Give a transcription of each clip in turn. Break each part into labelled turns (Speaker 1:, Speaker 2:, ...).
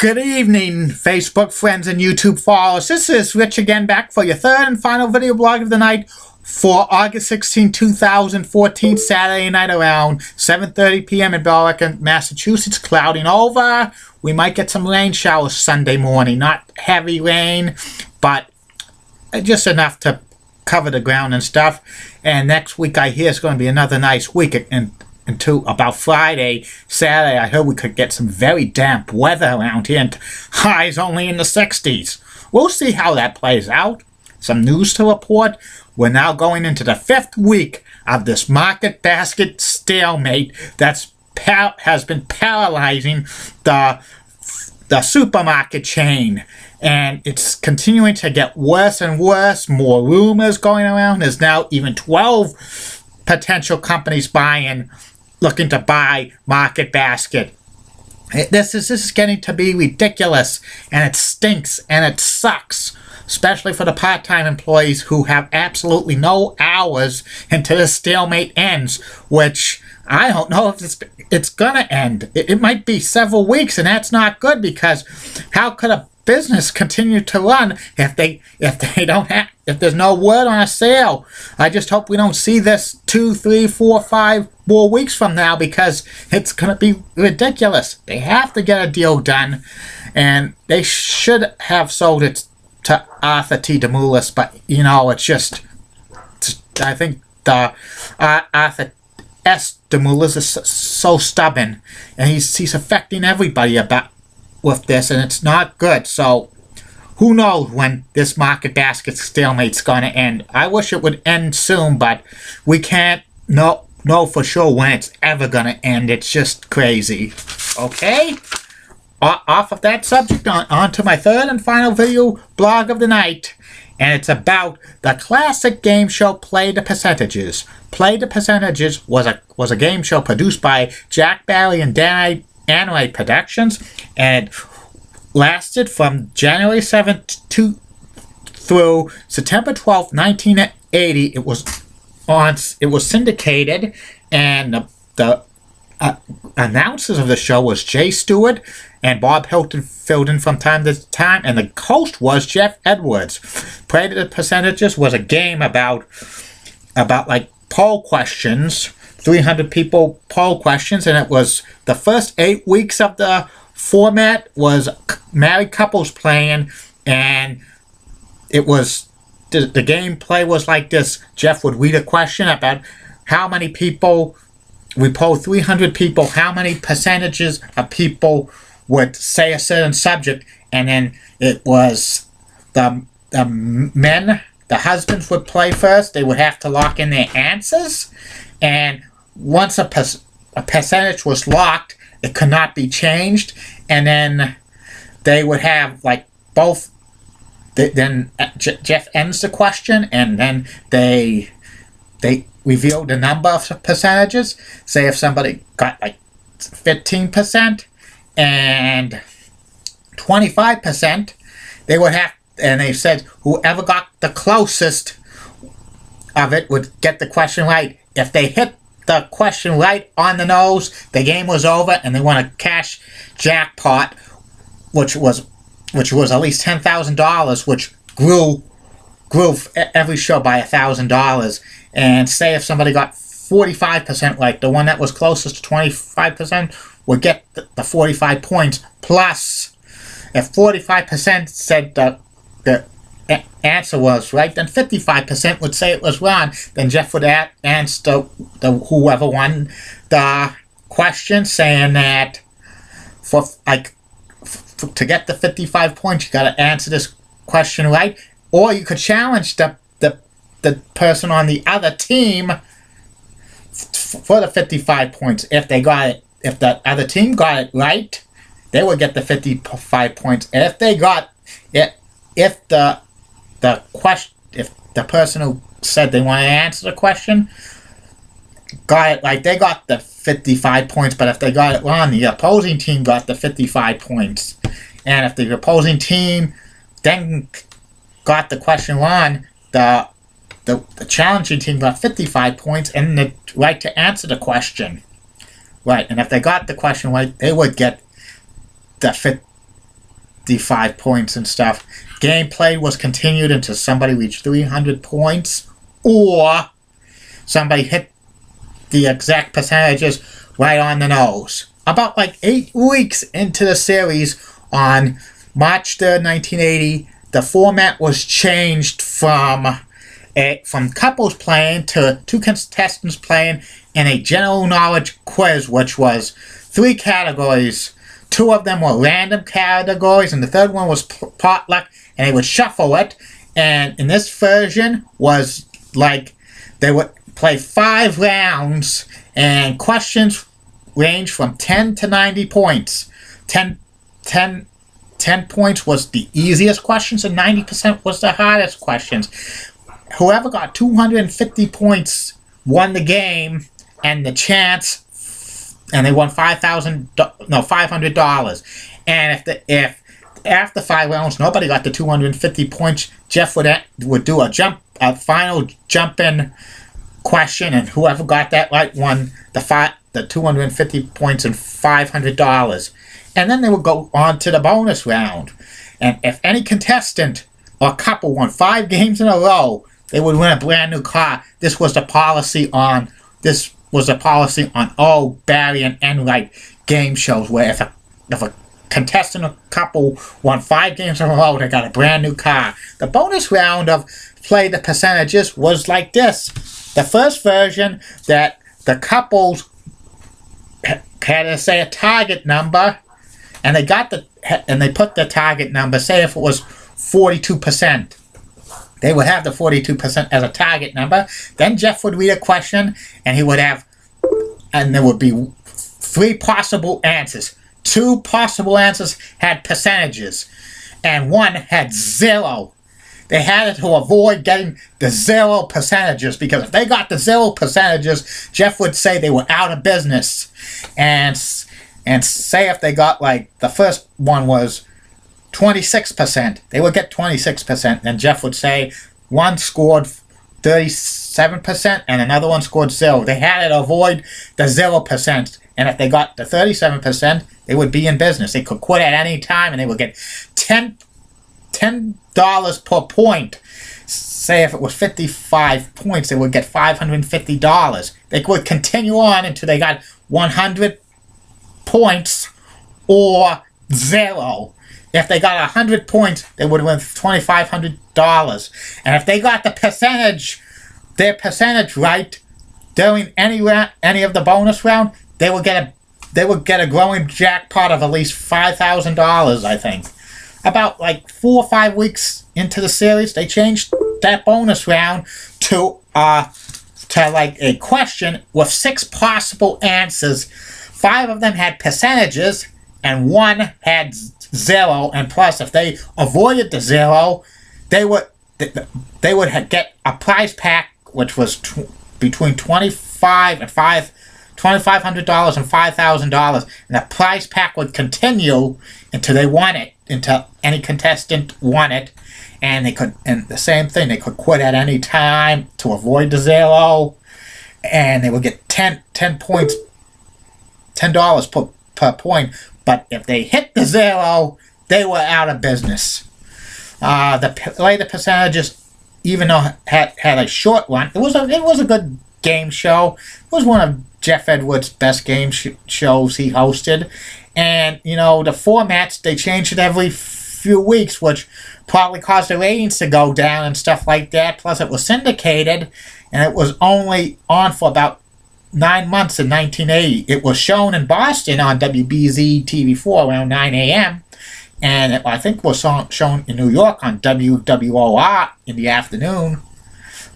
Speaker 1: Good evening, Facebook friends and YouTube followers. This is Rich again, back for your third and final video blog of the night for August 16, 2014, Saturday night around 7:30 p.m. in Billerica, Massachusetts. Clouding over. We might get some rain showers Sunday morning. Not heavy rain, but just enough to cover the ground and stuff. And next week, I hear, it's going to be another nice week. And to about Friday, Saturday, I heard we could get some very damp weather around here, and highs only in the 60s. We'll see how that plays out. Some news to report. We're now going into the 5th week of this market basket stalemate that's has been paralyzing the supermarket chain, and it's continuing to get worse and worse. More rumors going around. There's now even 12 potential companies looking to buy Market Basket. This is getting to be ridiculous, and it stinks, and it sucks, especially for the part-time employees who have absolutely no hours until this stalemate ends, which I don't know if it's gonna end. It might be several weeks, and that's not good, because how could a business continue to run if there's no word on a sale? I just hope we don't see this 2, 3, 4, 5 more weeks from now, because it's going to be ridiculous. They have to get a deal done, and they should have sold it to Arthur T. DeMoulis, but I think the Arthur S. DeMoulis is so stubborn, and he's affecting everybody with this, and it's not good. So who knows when this market basket stalemate's going to end. I wish it would end soon, but we can't know for sure when it's ever going to end. It's just crazy. Okay? Off of that subject, on to my third and final video blog of the night, and it's about the classic game show Play the Percentages. Play the Percentages was a game show produced by Jack Barry and enright Productions, and it lasted from January 7th through September 12th, 1980. It was syndicated, and the announcers of the show was Jay Stewart, and Bob Hilton filled in from time to time, and the host was Jeff Edwards. Play the Percentages was a game about like poll questions, 300 people poll questions, and it was the first 8 weeks of the format was married couples playing, and it was the gameplay was like this. Jeff would read a question about how many people, we polled 300 people, how many percentages of people would say a certain subject, and then it was the men, the husbands would play first. They would have to lock in their answers, and once a percentage was locked, it could not be changed, and then they would have like both. Then Jeff ends the question, and then they reveal the number of percentages. Say if somebody got like 15% and 25%, they would have, and they said whoever got the closest of it would get the question right. If they hit the question right on the nose, the game was over, and they won a cash jackpot, which was at least $10,000, which grew every show by $1,000. And say if somebody got 45% right, the one that was closest to 25% would get the 45 points. Plus, if 45% said the answer was right, then 55% would say it was wrong. Then Jeff would answer whoever won the question, saying that to get the 55 points, you got to answer this question right, or you could challenge the person on the other team for the 55 points. If they got it, if the other team got it right, they would get the 55 points. And if they got it, if the person who said they wanted to answer the question got it right, they got the 55 points. But if they got it wrong, the opposing team got the 55 points. And if the opposing team then got the question wrong, the challenging team got 55 points and the right to answer the question right. And if they got the question right, they would get the 55 points and stuff. Gameplay was continued until somebody reached 300 points, or somebody hit the exact percentages right on the nose. About like 8 weeks into the series, on March 3rd, 1980, the format was changed from couples playing to 2 contestants playing in a general knowledge quiz, which was 3 categories. 2 of them were random categories, and the third one was potluck, and they would shuffle it. And in this version was like they would play 5 rounds, and questions range from 10 to 90 points. 10 points was the easiest questions, and 90% was the hardest questions. Whoever got 250 points won the game and the chance, and they won $500. And if after 5 rounds nobody got the 250 points, Geoff would do a final jump-in question, and whoever got that right won the 250 points and $500. And then they would go on to the bonus round. And if any contestant or couple won 5 games in a row, they would win a brand new car. This was the policy on all Barry and Enright game shows, where if a contestant or couple won 5 games in a row, they got a brand new car. The bonus round of Play the Percentages was like this. The first version, that the couples had to say a target number, and they put the target number, say if it was 42%. They would have the 42% as a target number. Then Geoff would read a question, and there would be 3 possible answers. 2 possible answers had percentages, and 1 had 0. They had to avoid getting the 0 percentages, because if they got the 0 percentages, Geoff would say they were out of business. And say if they got, like, the first one was 26%, they would get 26%. Then Geoff would say one scored 37% and another one scored 0. They had to avoid the 0%. And if they got the 37%, they would be in business. They could quit at any time, and they would get $10 per point. Say if it was 55 points, they would get $550. They would continue on until they got 100 points or 0. If they got 100 points, they would win $2,500. And if they got their percentage right during any of the bonus round, they would get a growing jackpot of at least $5,000, I think. About like 4 or 5 weeks into the series, they changed that bonus round to like a question with 6 possible answers. 5 of them had percentages, and 1 had 0. And plus, if they avoided the 0, they would get a prize pack, which was between $2,500 and $5,000, and the prize pack would continue until they won it, until any contestant won it. And the same thing, they could quit at any time to avoid the 0, and they would get 10 points, $10 per point. But if they hit the 0, they were out of business. The percentages, even though it had a short run, it was a good game show. It was one of Geoff Edwards' best game shows he hosted. And, the formats, they changed it every few weeks, which probably caused the ratings to go down and stuff like that. Plus, it was syndicated, and it was only on for about 9 months in 1980. It was shown in Boston on WBZ TV4 around 9 a.m., and I think it was shown in New York on WWOR in the afternoon.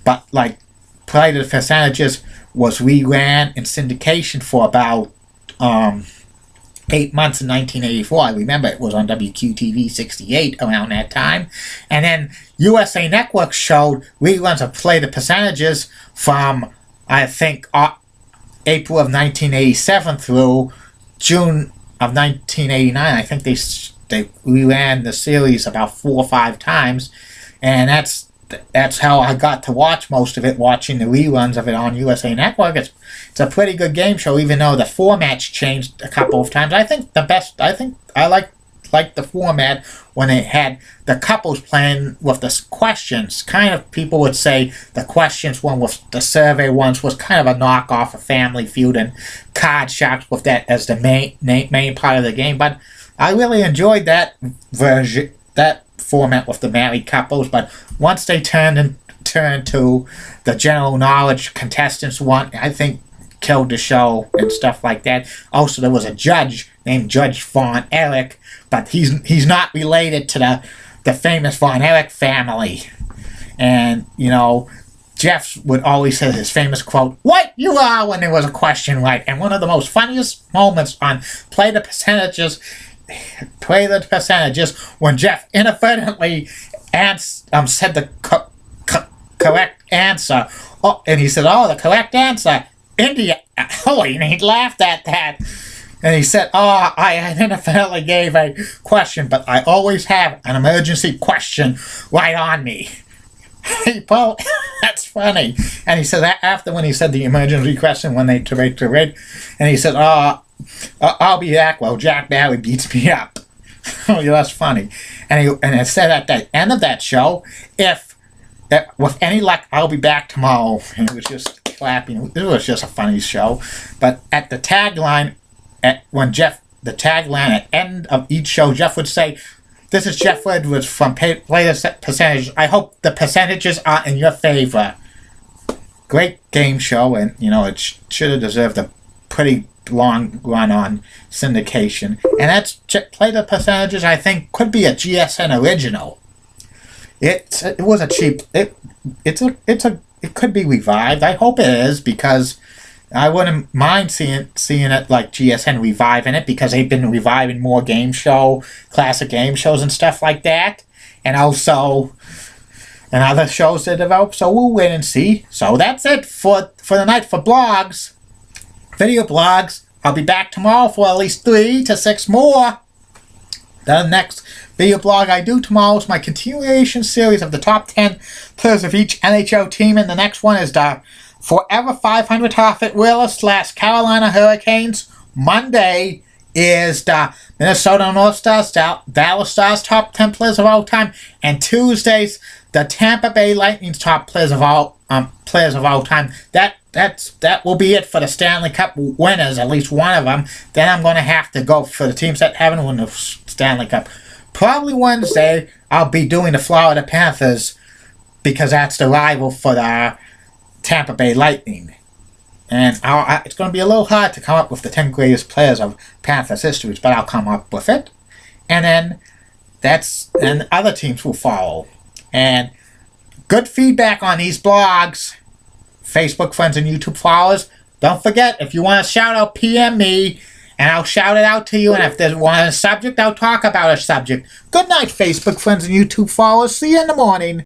Speaker 1: But, like, Play the Percentages was reran in syndication for about 8 months in 1984. I remember it was on WQTV 68 around that time. And then USA Network showed reruns of Play the Percentages from, I think, April of 1987 through June of 1989. I think they reran the series about 4 or 5 times. And that's how I got to watch most of it, watching the reruns of it on USA Network. It's a pretty good game show, even though the formats changed a couple of times. I like liked the format when it had the couples playing with the questions. Kind of people would say the questions one with the survey ones was kind of a knockoff of Family Feud and Card Sharks with that as the main part of the game. But I really enjoyed that version, that format with the married couples. But once they turned to the general knowledge contestants one, I think killed the show and stuff like that. Also, there was a judge named Judge Von Erich, but he's not related to the famous Von Erich family. And, you know, Geoff would always say his famous quote, "What you are," when there was a question right. And one of the most funniest moments on Play the Percentages, when Geoff inadvertently said the correct answer. Oh, and he said, "Oh, the correct answer, India." Oh, and he laughed at that. And he said, "Oh, I inadvertently gave a question, but I always have an emergency question right on me." Well, that's funny. And he said that after when he said the emergency question when they to read, and he said, "Oh, I'll be back while Jack Barry beats me up." Oh, yeah, that's funny. And it said at the end of that show, with any luck, I'll be back tomorrow. And it was just clapping. It was just a funny show. But at the tagline, the tagline at the end of each show, Geoff would say, "This is Geoff Edwards from Play the Percentages. I hope the percentages are in your favor." Great game show, and you know it should have deserved a pretty long run on syndication. And that's Play the Percentages. I think could be a GSN original. It was a cheap. It could be revived. I hope it is, because I wouldn't mind seeing it like GSN reviving it, because they've been reviving more classic game shows and stuff like that, and also and other shows they develop. So we'll wait and see. So that's it for the night for blogs, video blogs. I'll be back tomorrow for at least 3 to 6 more. The next video blog I do tomorrow is my continuation series of the top 10 players of each NHL team, and the next one is the Forever 500 Hartford Whalers / Carolina Hurricanes. Monday is the Minnesota North Stars, Dallas Stars top 10 players of all time, and Tuesdays the Tampa Bay Lightning's top players of all time. That will be it for the Stanley Cup winners, at least one of them. Then I'm going to have to go for the teams that haven't won the Stanley Cup. Probably Wednesday, I'll be doing the Florida Panthers, because that's the rival for the Tampa Bay Lightning. And it's going to be a little hard to come up with the 10 greatest players of Panthers history, but I'll come up with it. And then other teams will follow. And good feedback on these blogs. Facebook friends and YouTube followers. Don't forget, if you want a shout out, PM me, and I'll shout it out to you. And if there's one subject, I'll talk about a subject. Good night, Facebook friends and YouTube followers. See you in the morning.